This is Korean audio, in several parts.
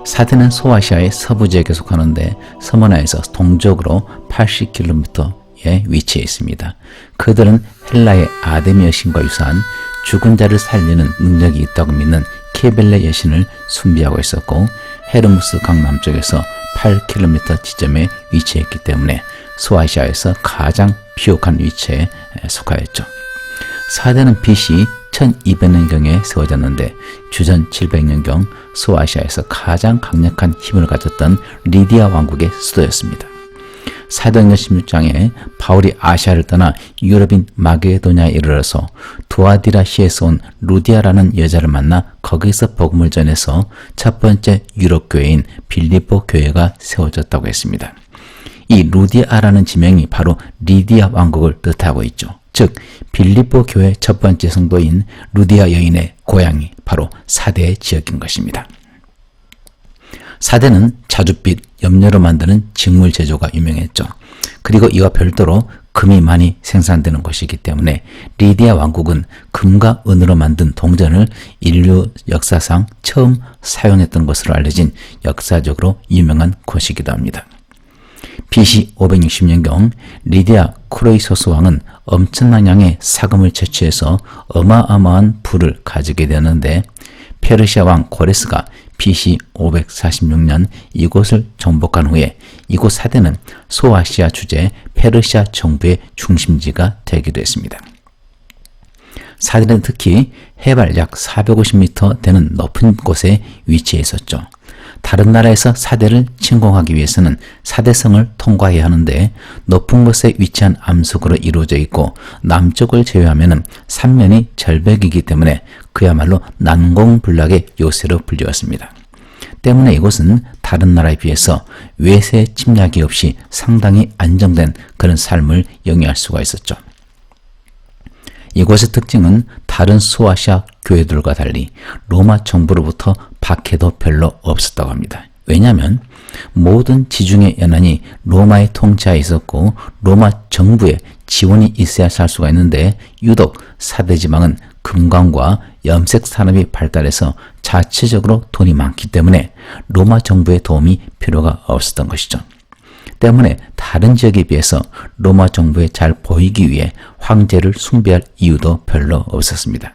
사대는 소아시아의 서부 지역에 속하는데 서머나에서 동쪽으로 80km에 위치해 있습니다. 그들은 헬라의 아데미 여신과 유사한 죽은 자를 살리는 능력이 있다고 믿는 케벨레 여신을 숭배하고 있었고, 헤르무스 강 남쪽에서 8km 지점에 위치했기 때문에 소아시아에서 가장 비옥한 위치에 속하였죠. 사대는 BC 1200년경에 세워졌는데 주전 700년경 소아시아에서 가장 강력한 힘을 가졌던 리디아 왕국의 수도였습니다. 사도행전 16장에 바울이 아시아를 떠나 유럽인 마게도냐에 이르러서 두아디라시에서 온 루디아라는 여자를 만나 거기서 복음을 전해서 첫 번째 유럽 교회인 빌립보 교회가 세워졌다고 했습니다. 이 루디아라는 지명이 바로 리디아 왕국을 뜻하고 있죠. 즉 빌립보 교회 첫 번째 성도인 루디아 여인의 고향이 바로 사대의 지역인 것입니다. 사대는 자줏빛, 염료로 만드는 직물 제조가 유명했죠. 그리고 이와 별도로 금이 많이 생산되는 곳이기 때문에 리디아 왕국은 금과 은으로 만든 동전을 인류 역사상 처음 사용했던 것으로 알려진 역사적으로 유명한 곳이기도 합니다. BC 560년경 리디아 쿠로이소스 왕은 엄청난 양의 사금을 채취해서 어마어마한 부를 가지게 되었는데, 페르시아 왕 고레스가 BC 546년 이곳을 정복한 후에 이곳 사대는 소아시아 주재 페르시아 정부의 중심지가 되기도 했습니다. 사대는 특히 해발 약 450m 되는 높은 곳에 위치해 있었죠. 다른 나라에서 사대를 침공하기 위해서는 사대성을 통과해야 하는데 높은 곳에 위치한 암석으로 이루어져 있고 남쪽을 제외하면 삼면이 절벽이기 때문에 그야말로 난공불락의 요새로 불리웠습니다. 때문에 이곳은 다른 나라에 비해서 외세 침략이 없이 상당히 안정된 그런 삶을 영위할 수가 있었죠. 이곳의 특징은 다른 소아시아 교회들과 달리 로마 정부로부터 박해도 별로 없었다고 합니다. 왜냐하면 모든 지중해 연안이 로마의 통치하에 있었고 로마 정부의 지원이 있어야 살 수가 있는데, 유독 사대지방은 금광과 염색 산업이 발달해서 자체적으로 돈이 많기 때문에 로마 정부의 도움이 필요가 없었던 것이죠. 때문에 다른 지역에 비해서 로마 정부에 잘 보이기 위해 황제를 숭배할 이유도 별로 없었습니다.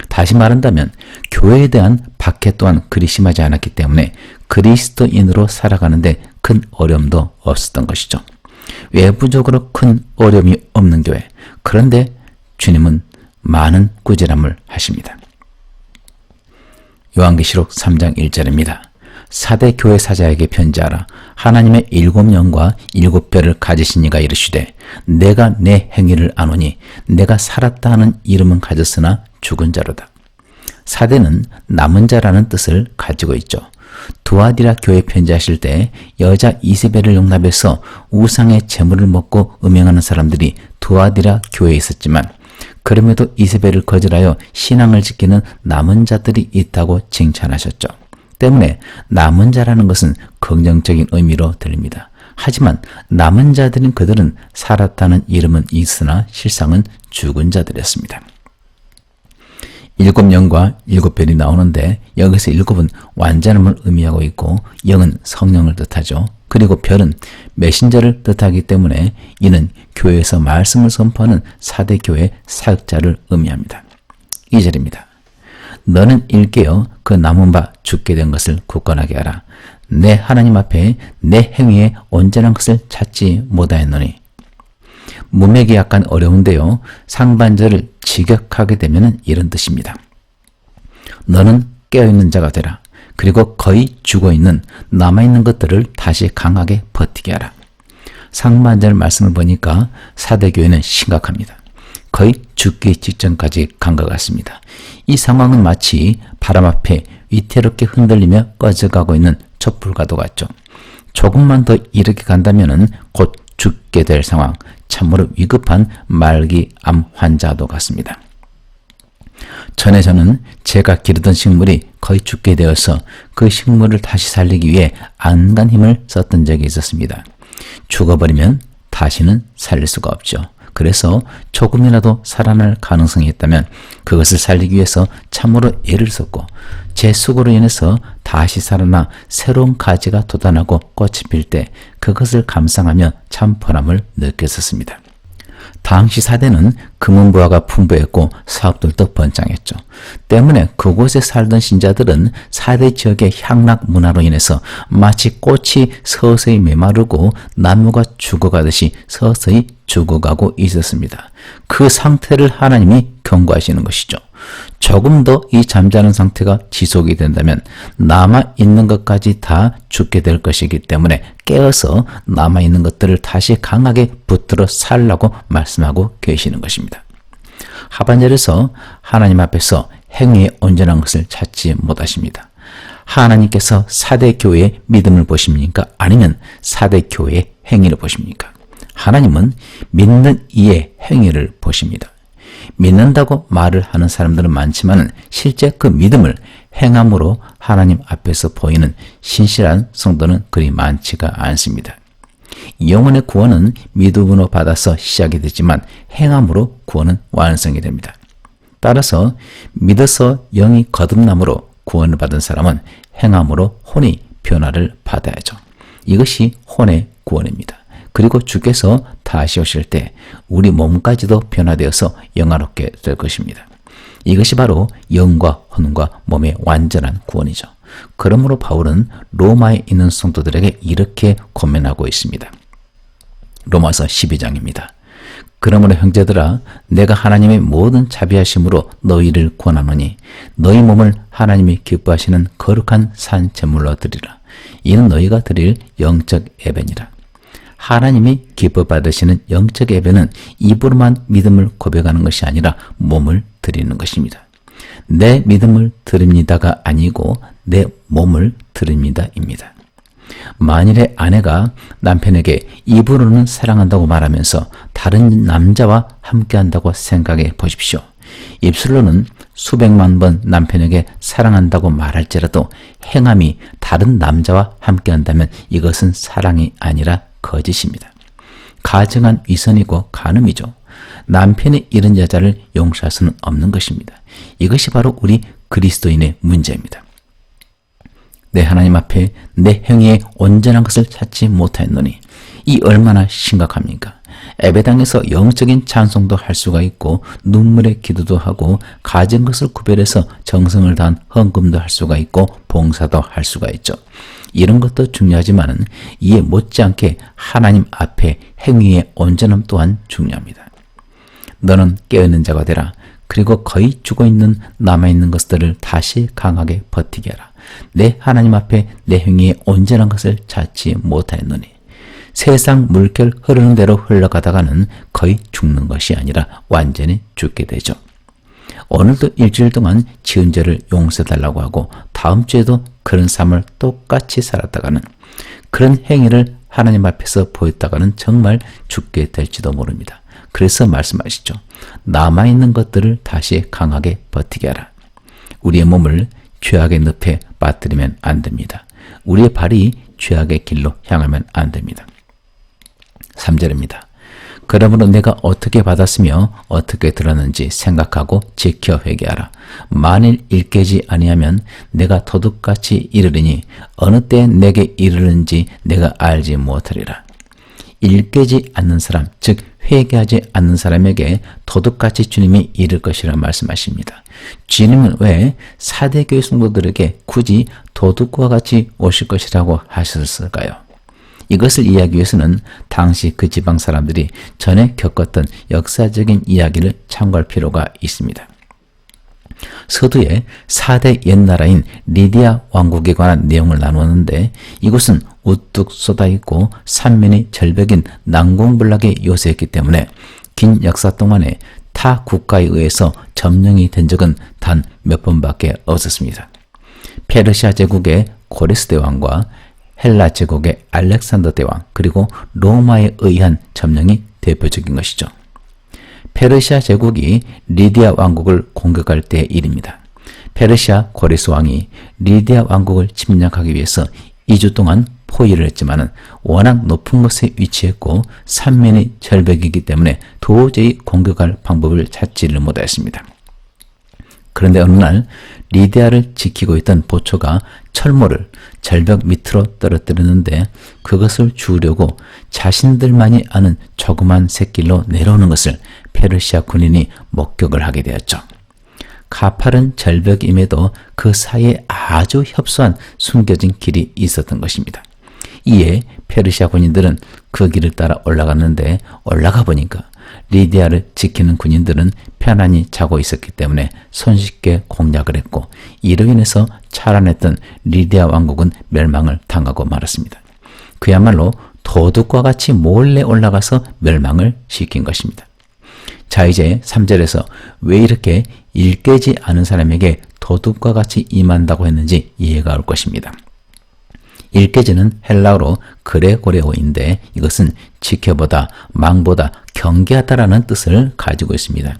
다시 말한다면 교회에 대한 박해 또한 그리 심하지 않았기 때문에 그리스도인으로 살아가는데 큰 어려움도 없었던 것이죠. 외부적으로 큰 어려움이 없는 교회, 그런데 주님은 많은 꾸지람을 하십니다. 요한계시록 3장 1절입니다. 사대 교회 사자에게 편지하라. 하나님의 7영과 7별을 가지신 이가 이르시되 내가 내 행위를 아노니 내가 살았다 하는 이름은 가졌으나 죽은 자로다. 사대는 남은 자라는 뜻을 가지고 있죠. 두아디라 교회 편지하실 때 여자 이세벨을 용납해서 우상의 제물을 먹고 음행하는 사람들이 두아디라 교회에 있었지만 그럼에도 이세벨을 거절하여 신앙을 지키는 남은 자들이 있다고 칭찬하셨죠. 때문에 남은 자라는 것은 긍정적인 의미로 들립니다. 하지만 남은 자들인 그들은 살았다는 이름은 있으나 실상은 죽은 자들이었습니다. 7영과 7별이 나오는데 여기서 7은 완전함을 의미하고 있고 0은 성령을 뜻하죠. 그리고 별은 메신저를 뜻하기 때문에 이는 교회에서 말씀을 선포하는 사대교회 사역자를 의미합니다. 2절입니다. 너는 일깨어 그 남은 바 죽게 된 것을 굳건하게 하라. 내 하나님 앞에 내 행위에 온전한 것을 찾지 못하였노니. 문맥이 약간 어려운데요. 상반절을 직역하게 되면 이런 뜻입니다. 너는 깨어있는 자가 되라. 그리고 거의 죽어있는 남아있는 것들을 다시 강하게 버티게 하라. 상반절 말씀을 보니까 사대교회는 심각합니다. 거의 죽기 직전까지 간 것 같습니다. 이 상황은 마치 바람 앞에 위태롭게 흔들리며 꺼져가고 있는 촛불과도 같죠. 조금만 더 이렇게 간다면 곧 죽게 될 상황, 참으로 위급한 말기암 환자도 같습니다. 전에 저는 제가 기르던 식물이 거의 죽게 되어서 그 식물을 다시 살리기 위해 안간 힘을 썼던 적이 있었습니다. 죽어버리면 다시는 살릴 수가 없죠. 그래서 조금이라도 살아날 가능성이 있다면 그것을 살리기 위해서 참으로 애를 썼고 제 수고로 인해서 다시 살아나 새로운 가지가 돋아나고 꽃이 필 때 그것을 감상하며 참 보람을 느꼈었습니다. 당시 사대는 금은부화가 풍부했고 사업들도 번창했죠. 때문에 그곳에 살던 신자들은 사대 지역의 향락 문화로 인해서 마치 꽃이 서서히 메마르고 나무가 죽어가듯이 서서히 죽어가고 있었습니다. 그 상태를 하나님이 경고하시는 것이죠. 조금 더 이 잠자는 상태가 지속이 된다면 남아있는 것까지 다 죽게 될 것이기 때문에 깨어서 남아있는 것들을 다시 강하게 붙들어 살라고 말씀하고 계시는 것입니다. 하반절에서 하나님 앞에서 행위의 온전한 것을 찾지 못하십니다. 하나님께서 사대교회의 믿음을 보십니까? 아니면 사대교회의 행위를 보십니까? 하나님은 믿는 이의 행위를 보십니다. 믿는다고 말을 하는 사람들은 많지만 실제 그 믿음을 행함으로 하나님 앞에서 보이는 신실한 성도는 그리 많지가 않습니다. 영혼의 구원은 믿음으로 받아서 시작이 되지만 행함으로 구원은 완성이 됩니다. 따라서 믿어서 영이 거듭남으로 구원을 받은 사람은 행함으로 혼이 변화를 받아야죠. 이것이 혼의 구원입니다. 그리고 주께서 다시 오실 때 우리 몸까지도 변화되어서 영화롭게 될 것입니다. 이것이 바로 영과 혼과 몸의 완전한 구원이죠. 그러므로 바울은 로마에 있는 성도들에게 이렇게 권면하고 있습니다. 로마서 12장입니다. 그러므로 형제들아 내가 하나님의 모든 자비하심으로 너희를 권하노니 너희 몸을 하나님이 기뻐하시는 거룩한 산 제물로 드리라. 이는 너희가 드릴 영적 예배니라. 하나님이 기뻐 받으시는 영적 예배는 입으로만 믿음을 고백하는 것이 아니라 몸을 드리는 것입니다. 내 믿음을 드립니다가 아니고 내 몸을 드립니다입니다. 만일에 아내가 남편에게 입으로는 사랑한다고 말하면서 다른 남자와 함께한다고 생각해 보십시오. 입술로는 수백만 번 남편에게 사랑한다고 말할지라도 행함이 다른 남자와 함께한다면 이것은 사랑이 아니라 거짓입니다. 가증한 위선이고 간음이죠. 남편이 잃은 여자를 용서할 수는 없는 것입니다. 이것이 바로 우리 그리스도인의 문제입니다. 내 하나님 앞에 내 행위의 온전한 것을 찾지 못하였노니 이 얼마나 심각합니까? 예배당에서 영적인 찬송도 할 수가 있고 눈물의 기도도 하고 가진 것을 구별해서 정성을 다한 헌금도 할 수가 있고 봉사도 할 수가 있죠. 이런 것도 중요하지만 이에 못지않게 하나님 앞에 행위의 온전함 또한 중요합니다. 너는 깨어있는 자가 되라. 그리고 거의 죽어있는 남아있는 것들을 다시 강하게 버티게 하라. 내 하나님 앞에 내 행위의 온전한 것을 찾지 못하였노니 세상 물결 흐르는 대로 흘러가다가는 거의 죽는 것이 아니라 완전히 죽게 되죠. 오늘도 일주일 동안 지은 죄를 용서해달라고 하고 다음 주에도 그런 삶을 똑같이 살았다가는 그런 행위를 하나님 앞에서 보였다가는 정말 죽게 될지도 모릅니다. 그래서 말씀하시죠. 남아있는 것들을 다시 강하게 버티게 하라. 우리의 몸을 죄악의 늪에 빠뜨리면 안 됩니다. 우리의 발이 죄악의 길로 향하면 안 됩니다. 3절입니다. 그러므로 내가 어떻게 받았으며 어떻게 들었는지 생각하고 지켜 회개하라. 만일 일깨지 아니하면 내가 도둑같이 이르리니 어느 때 내게 이르는지 내가 알지 못하리라. 일깨지 않는 사람, 즉 회개하지 않는 사람에게 도둑같이 주님이 이를 것이라 말씀하십니다. 주님은 왜 사대교회 성도들에게 굳이 도둑과 같이 오실 것이라고 하셨을까요? 이것을 이해하기 위해서는 당시 그 지방 사람들이 전에 겪었던 역사적인 이야기를 참고할 필요가 있습니다. 서두에 4대 옛나라인 리디아 왕국에 관한 내용을 나누었는데 이곳은 우뚝 쏟아있고 삼면이 절벽인 난공불락의 요새였기 때문에 긴 역사 동안에 타 국가에 의해서 점령이 된 적은 단 몇 번밖에 없었습니다. 페르시아 제국의 고레스 대왕과 헬라 제국의 알렉산더 대왕 그리고 로마에 의한 점령이 대표적인 것이죠. 페르시아 제국이 리디아 왕국을 공격할 때의 일입니다. 페르시아 고레스 왕이 리디아 왕국을 침략하기 위해서 2주 동안 포위를 했지만은 워낙 높은 곳에 위치했고 삼면이 절벽이기 때문에 도저히 공격할 방법을 찾지를 못하였습니다. 그런데 어느 날 리디아를 지키고 있던 보초가 철모를 절벽 밑으로 떨어뜨렸는데 그것을 주우려고 자신들만이 아는 조그만 샛길로 내려오는 것을 페르시아 군인이 목격을 하게 되었죠. 가파른 절벽임에도 그 사이에 아주 협소한 숨겨진 길이 있었던 것입니다. 이에 페르시아 군인들은 그 길을 따라 올라갔는데 올라가 보니까 리디아를 지키는 군인들은 편안히 자고 있었기 때문에 손쉽게 공략을 했고 이로 인해서 차란했던 리디아 왕국은 멸망을 당하고 말았습니다. 그야말로 도둑과 같이 몰래 올라가서 멸망을 시킨 것입니다. 자, 이제 3절에서 왜 이렇게 일 깨지 않은 사람에게 도둑과 같이 임한다고 했는지 이해가 올 것입니다. 일깨지는 헬라어로 그레고레오인데 이것은 지켜보다, 망보다, 경계하다라는 뜻을 가지고 있습니다.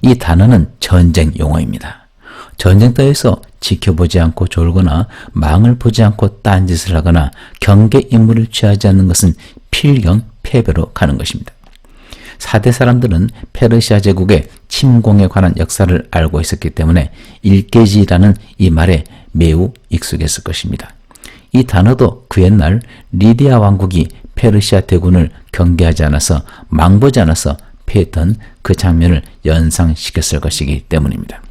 이 단어는 전쟁 용어입니다. 전쟁터에서 지켜보지 않고 졸거나 망을 보지 않고 딴짓을 하거나 경계 임무를 취하지 않는 것은 필경 패배로 가는 것입니다. 4대 사람들은 페르시아 제국의 침공에 관한 역사를 알고 있었기 때문에 일깨지라는 이 말에 매우 익숙했을 것입니다. 이 단어도 그 옛날 리디아 왕국이 페르시아 대군을 경계하지 않아서 망보지 않아서 패했던 그 장면을 연상시켰을 것이기 때문입니다.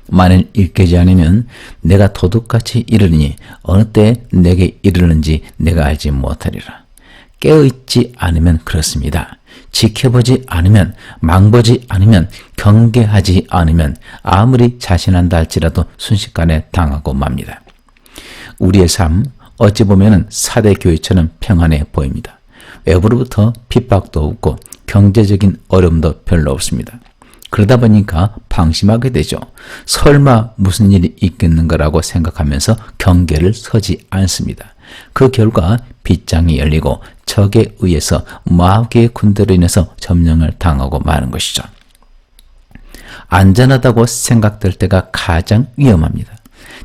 만일 일깨지 않으면 내가 도둑같이 이르니 어느 때 내게 이르는지 내가 알지 못하리라. 깨어있지 않으면 그렇습니다. 지켜보지 않으면, 망보지 않으면, 경계하지 않으면 아무리 자신한다 할지라도 순식간에 당하고 맙니다. 우리의 삶, 어찌 보면 4대 교회처럼 평안해 보입니다. 외부로부터 핍박도 없고 경제적인 어려움도 별로 없습니다. 그러다 보니까 방심하게 되죠. 설마 무슨 일이 있겠는가라고 생각하면서 경계를 서지 않습니다. 그 결과 빗장이 열리고 적에 의해서 마귀의 군대로 인해서 점령을 당하고 마는 것이죠. 안전하다고 생각될 때가 가장 위험합니다.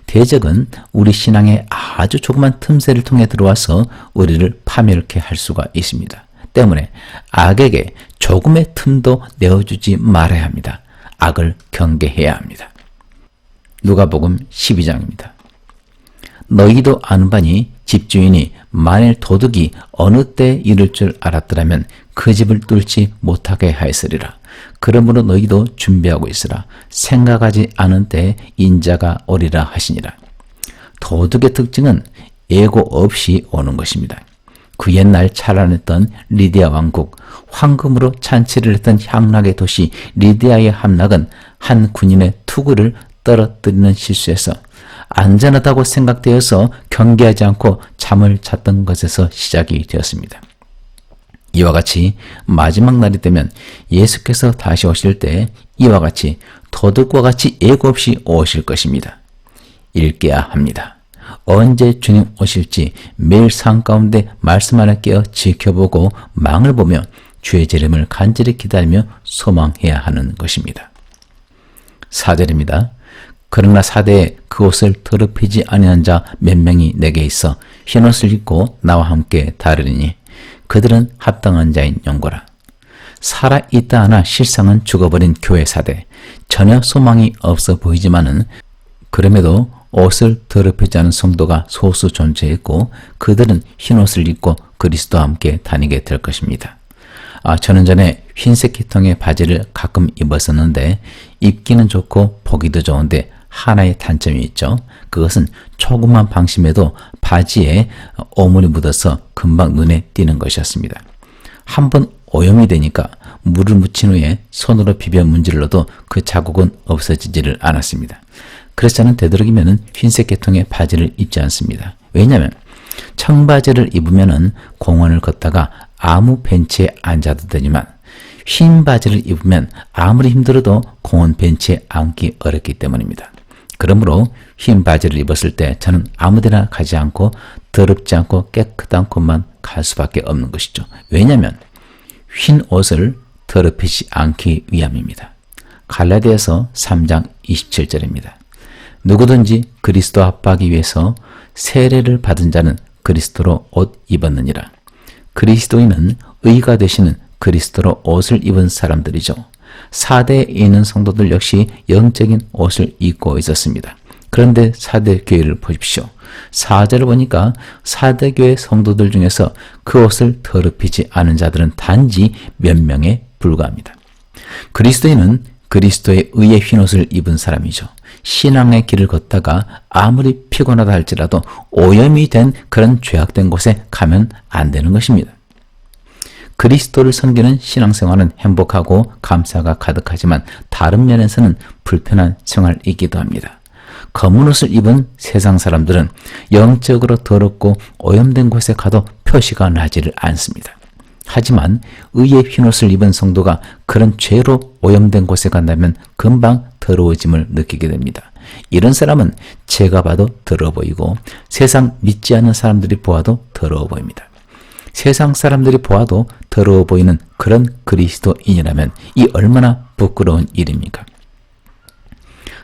대적은 우리 신앙의 아주 조그만 틈새를 통해 들어와서 우리를 파멸케 할 수가 있습니다. 때문에 악에게 조금의 틈도 내어주지 말아야 합니다. 악을 경계해야 합니다. 누가복음 12장입니다. 너희도 아는 바니 집주인이 만일 도둑이 어느 때 이를 줄 알았더라면 그 집을 뚫지 못하게 하였으리라. 그러므로 너희도 준비하고 있으라. 생각하지 않은 때에 인자가 오리라 하시니라. 도둑의 특징은 예고 없이 오는 것입니다. 그 옛날 찬란했던 리디아 왕국, 황금으로 잔치를 했던 향락의 도시 리디아의 함락은 한 군인의 투구를 떨어뜨리는 실수에서 안전하다고 생각되어서 경계하지 않고 잠을 잤던 것에서 시작이 되었습니다. 이와 같이 마지막 날이 되면 예수께서 다시 오실 때 이와 같이 도둑과 같이 예고 없이 오실 것입니다. 읽게야 합니다. 언제 주님 오실지 매일 삶 가운데 말씀 안에 깨어 지켜보고 망을 보며 주의 재림을 간절히 기다리며 소망해야 하는 것입니다. 4절입니다. 그러나 사대에 그 옷을 더럽히지 아니한 자 몇 명이 내게 있어 흰옷을 입고 나와 함께 다르리니 그들은 합당한 자인 영고라. 살아있다 하나 실상은 죽어버린 교회 사대, 전혀 소망이 없어 보이지만은 그럼에도 옷을 더럽히지 않은 성도가 소수 존재했고 그들은 흰옷을 입고 그리스도와 함께 다니게 될 것입니다. 저는 전에 흰색 기통의 바지를 가끔 입었었는데 입기는 좋고 보기도 좋은데 하나의 단점이 있죠. 그것은 조금만 방심해도 바지에 오물이 묻어서 금방 눈에 띄는 것이었습니다. 한번 오염이 되니까 물을 묻힌 후에 손으로 비벼 문질러도 그 자국은 없어지지를 않았습니다. 그래서 저는 되도록이면 흰색 계통의 바지를 입지 않습니다. 왜냐하면 청바지를 입으면 공원을 걷다가 아무 벤치에 앉아도 되지만 흰 바지를 입으면 아무리 힘들어도 공원 벤치에 앉기 어렵기 때문입니다. 그러므로 흰 바지를 입었을 때 저는 아무데나 가지 않고 더럽지 않고 깨끗한 곳만 갈 수밖에 없는 것이죠. 왜냐하면 흰 옷을 더럽히지 않기 위함입니다. 갈라디아서 3장 27절입니다. 누구든지 그리스도 합하기 위해서 세례를 받은 자는 그리스도로 옷 입었느니라. 그리스도인은 의가 되시는 그리스도로 옷을 입은 사람들이죠. 4대에 있는 성도들 역시 영적인 옷을 입고 있었습니다. 그런데 4대 교회를 보십시오. 4절을 보니까 4대 교회 성도들 중에서 그 옷을 더럽히지 않은 자들은 단지 몇 명에 불과합니다. 그리스도인은 그리스도의 의의 흰옷을 입은 사람이죠. 신앙의 길을 걷다가 아무리 피곤하다 할지라도 오염이 된 그런 죄악된 곳에 가면 안 되는 것입니다. 그리스도를 섬기는 신앙생활은 행복하고 감사가 가득하지만 다른 면에서는 불편한 생활이기도 합니다. 검은 옷을 입은 세상 사람들은 영적으로 더럽고 오염된 곳에 가도 표시가 나지를 않습니다. 하지만 의의 흰옷을 입은 성도가 그런 죄로 오염된 곳에 간다면 금방 더러워짐을 느끼게 됩니다. 이런 사람은 제가 봐도 더러워 보이고 세상 믿지 않는 사람들이 보아도 더러워 보입니다. 세상 사람들이 보아도 더러워 보이는 그런 그리스도인이라면 이 얼마나 부끄러운 일입니까?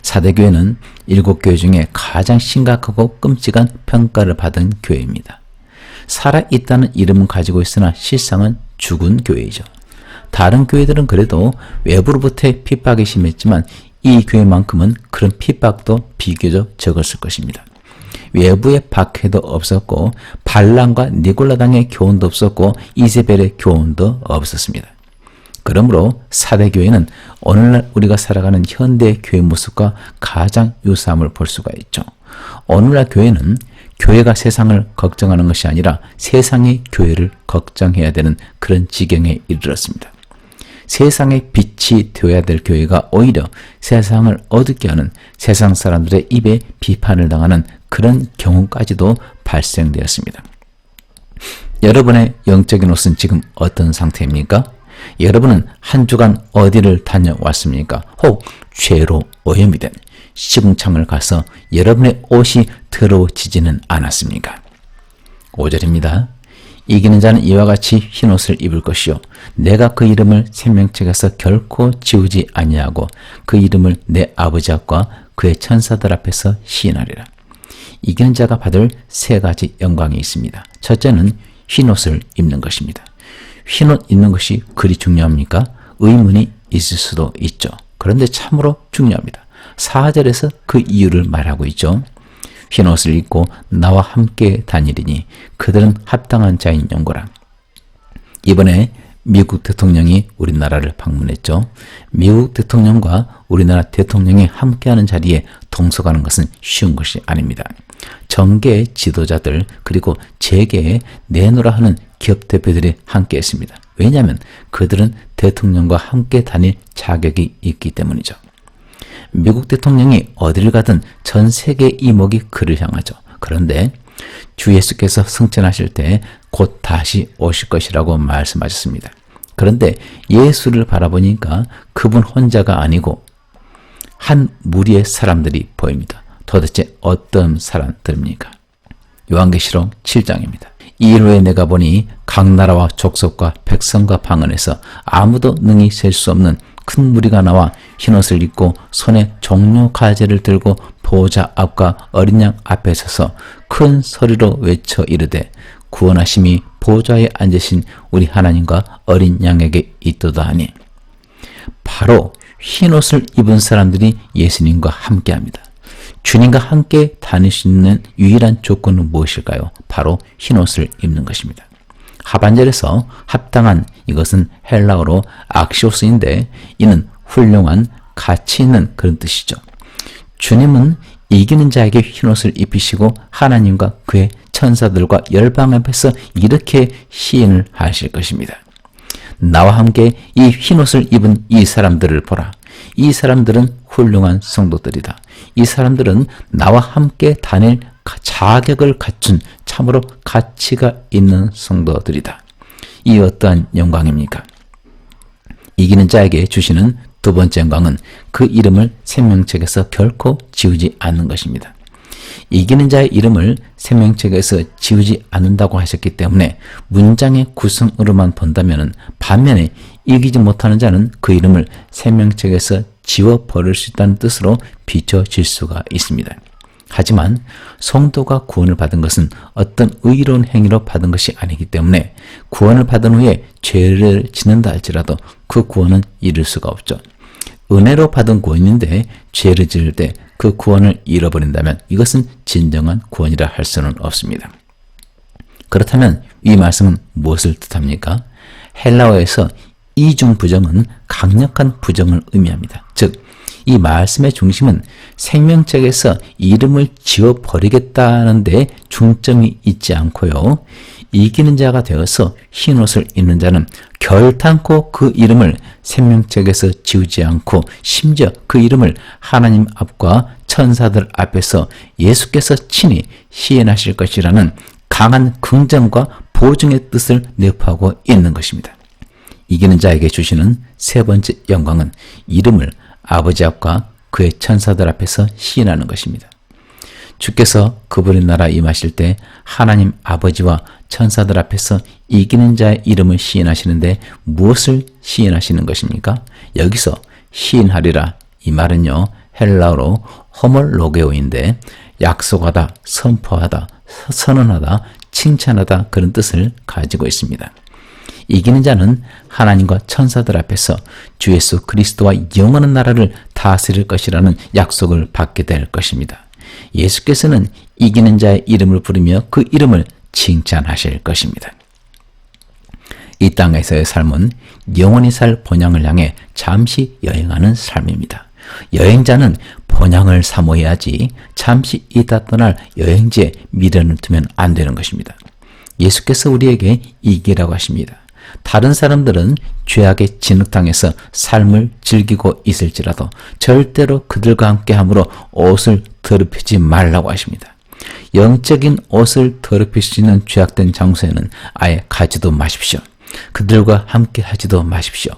4대 교회는 7교회 중에 가장 심각하고 끔찍한 평가를 받은 교회입니다. 살아있다는 이름은 가지고 있으나 실상은 죽은 교회이죠. 다른 교회들은 그래도 외부로부터의 핍박이 심했지만 이 교회만큼은 그런 핍박도 비교적 적었을 것입니다. 외부의 박해도 없었고 발람과 니골라당의 교훈도 없었고 이세벨의 교훈도 없었습니다. 그러므로 4대 교회는 오늘날 우리가 살아가는 현대 교회 모습과 가장 유사함을 볼 수가 있죠. 오늘날 교회는 교회가 세상을 걱정하는 것이 아니라 세상이 교회를 걱정해야 되는 그런 지경에 이르렀습니다. 세상의 빛이 되어야 될 교회가 오히려 세상을 어둡게 하는 세상 사람들의 입에 비판을 당하는 그런 경우까지도 발생되었습니다. 여러분의 영적인 옷은 지금 어떤 상태입니까? 여러분은 한 주간 어디를 다녀왔습니까? 혹 죄로 오염이 된 시궁창을 가서 여러분의 옷이 더러워지지는 않았습니까? 5절입니다. 이기는 자는 이와 같이 흰옷을 입을 것이요 내가 그 이름을 생명책에서 결코 지우지 아니하고 그 이름을 내 아버지 앞과 그의 천사들 앞에서 시인하리라. 이기는 자가 받을 3가지 영광이 있습니다. 첫째는 흰옷을 입는 것입니다. 흰옷 입는 것이 그리 중요합니까? 의문이 있을 수도 있죠. 그런데 참으로 중요합니다. 4절에서 그 이유를 말하고 있죠. 흰옷을 입고 나와 함께 다니리니 그들은 합당한 자인 연고라. 이번에 미국 대통령이 우리나라를 방문했죠. 미국 대통령과 우리나라 대통령이 함께하는 자리에 동석하는 것은 쉬운 것이 아닙니다. 정계의 지도자들 그리고 재계에 내노라 하는 기업 대표들이 함께했습니다. 왜냐하면 그들은 대통령과 함께 다닐 자격이 있기 때문이죠. 미국 대통령이 어딜 가든 전 세계의 이목이 그를 향하죠. 그런데 주 예수께서 승천하실 때 곧 다시 오실 것이라고 말씀하셨습니다. 그런데 예수를 바라보니까 그분 혼자가 아니고 한 무리의 사람들이 보입니다. 도대체 어떤 사람들입니까? 요한계시록 7장입니다. 이 일 후에 내가 보니 각 나라와 족속과 백성과 방언에서 아무도 능히 셀 수 없는 큰 무리가 나와 흰옷을 입고 손에 종려 가지를 들고 보호자 앞과 어린 양 앞에 서서 큰 소리로 외쳐 이르되 구원하심이 보좌에 앉으신 우리 하나님과 어린 양에게 있도다 하니 바로 흰옷을 입은 사람들이 예수님과 함께합니다. 주님과 함께 다닐 수 있는 유일한 조건은 무엇일까요? 바로 흰옷을 입는 것입니다. 하반절에서 합당한 이것은 헬라어로 악시오스인데 이는 훌륭한 가치 있는 그런 뜻이죠. 주님은 이기는 자에게 흰옷을 입히시고 하나님과 그의 천사들과 열방 앞에서 이렇게 시인을 하실 것입니다. 나와 함께 이 흰옷을 입은 이 사람들을 보라. 이 사람들은 훌륭한 성도들이다. 이 사람들은 나와 함께 다닐 자격을 갖춘 참으로 가치가 있는 성도들이다. 이 어떠한 영광입니까? 이기는 자에게 주시는 두 번째 영광은 그 이름을 생명책에서 결코 지우지 않는 것입니다. 이기는 자의 이름을 생명책에서 지우지 않는다고 하셨기 때문에 문장의 구성으로만 본다면 반면에 이기지 못하는 자는 그 이름을 생명책에서 지워버릴 수 있다는 뜻으로 비춰질 수가 있습니다. 하지만 성도가 구원을 받은 것은 어떤 의로운 행위로 받은 것이 아니기 때문에 구원을 받은 후에 죄를 짓는다 할지라도 그 구원은 이룰 수가 없죠. 은혜로 받은 구원인데 죄를 지을 때 그 구원을 잃어버린다면 이것은 진정한 구원이라 할 수는 없습니다. 그렇다면 이 말씀은 무엇을 뜻합니까? 헬라어에서 이중 부정은 강력한 부정을 의미합니다. 즉, 이 말씀의 중심은 생명책에서 이름을 지워버리겠다는 데 중점이 있지 않고요. 이기는 자가 되어서 흰 옷을 입는 자는 결탄코 그 이름을 생명책에서 지우지 않고 심지어 그 이름을 하나님 앞과 천사들 앞에서 예수께서 친히 시인하실 것이라는 강한 긍정과 보증의 뜻을 내포하고 있는 것입니다. 이기는 자에게 주시는 세 번째 영광은 이름을 아버지 앞과 그의 천사들 앞에서 시인하는 것입니다. 주께서 그분의 나라 임하실 때 하나님 아버지와 천사들 앞에서 이기는 자의 이름을 시인하시는데 무엇을 시인하시는 것입니까? 여기서 시인하리라 이 말은요, 헬라어로 호멀로게오인데 약속하다, 선포하다, 선언하다, 칭찬하다 그런 뜻을 가지고 있습니다. 이기는 자는 하나님과 천사들 앞에서 주 예수 그리스도와 영원한 나라를 다스릴 것이라는 약속을 받게 될 것입니다. 예수께서는 이기는 자의 이름을 부르며 그 이름을 칭찬하실 것입니다. 이 땅에서의 삶은 영원히 살 본향을 향해 잠시 여행하는 삶입니다. 여행자는 본향을 사모해야지 잠시 있다 떠날 여행지에 미련을 두면 안 되는 것입니다. 예수께서 우리에게 이기라고 하십니다. 다른 사람들은 죄악의 진흙탕에서 삶을 즐기고 있을지라도 절대로 그들과 함께 함으로 옷을 더럽히지 말라고 하십니다. 영적인 옷을 더럽힐 수 있는 죄악된 장소에는 아예 가지도 마십시오. 그들과 함께 하지도 마십시오.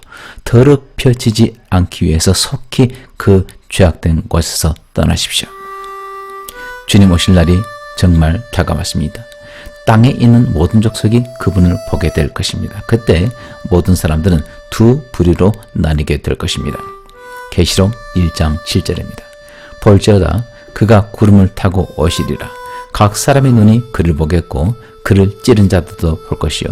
더럽혀지지 않기 위해서 속히 그 죄악된 곳에서 떠나십시오. 주님 오실 날이 정말 다가왔습니다. 땅에 있는 모든 족속이 그분을 보게 될 것입니다. 그때 모든 사람들은 두 부류로 나뉘게 될 것입니다. 계시록 1장 7절입니다. 볼지어다 그가 구름을 타고 오시리라. 각 사람의 눈이 그를 보겠고 그를 찌른 자들도 볼 것이요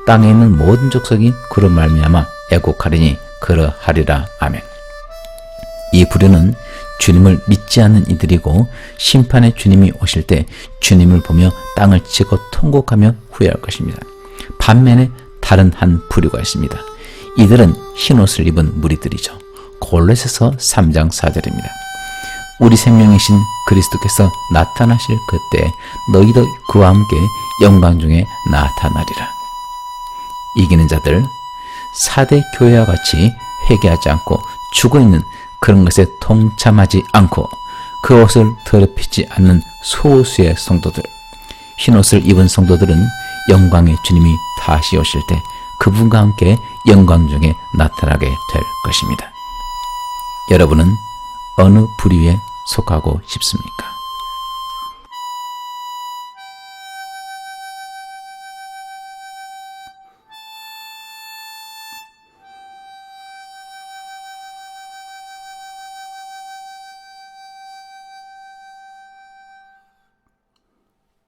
땅에 있는 모든 족속이 그로 말미암아 애곡하리니 그러하리라. 아멘. 이 부류는 주님을 믿지 않는 이들이고 심판의 주님이 오실 때 주님을 보며 땅을 치고 통곡하며 후회할 것입니다. 반면에 다른 한 부류가 있습니다. 이들은 흰옷을 입은 무리들이죠. 골로새서 3장 4절입니다. 우리 생명이신 그리스도께서 나타나실 그때 너희도 그와 함께 영광 중에 나타나리라. 이기는 자들, 4대 교회와 같이 회개하지 않고 죽어있는 그런 것에 동참하지 않고 그 옷을 더럽히지 않는 소수의 성도들, 흰옷을 입은 성도들은 영광의 주님이 다시 오실 때 그분과 함께 영광 중에 나타나게 될 것입니다. 여러분은 어느 부류에 속하고 싶습니까?